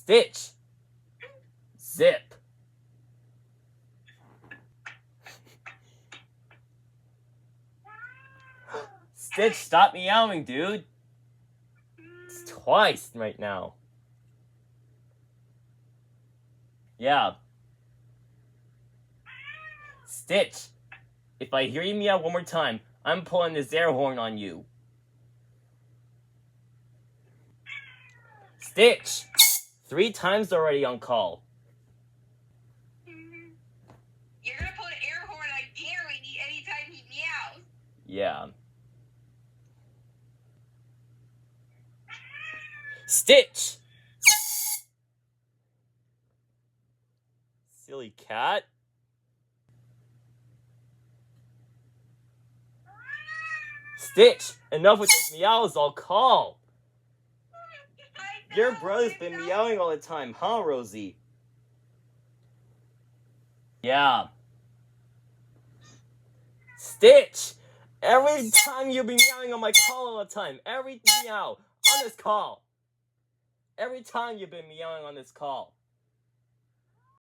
Stitch. Zip. Stitch, stop meowing, dude. It's twice right now. Yeah. Stitch, if I hear you meow one more time, I'm pulling this air horn on you. Stitch, 3 times already on call. You're gonna pull an air horn on Gary anytime he meows. Yeah. Stitch! Silly cat. Stitch! Enough with those meows, I'll call! Your brother's been meowing all the time, huh, Rosie? Yeah. Stitch! Every time you've been meowing on my call all the time. Every meow on this call. Every time you've been meowing on this call.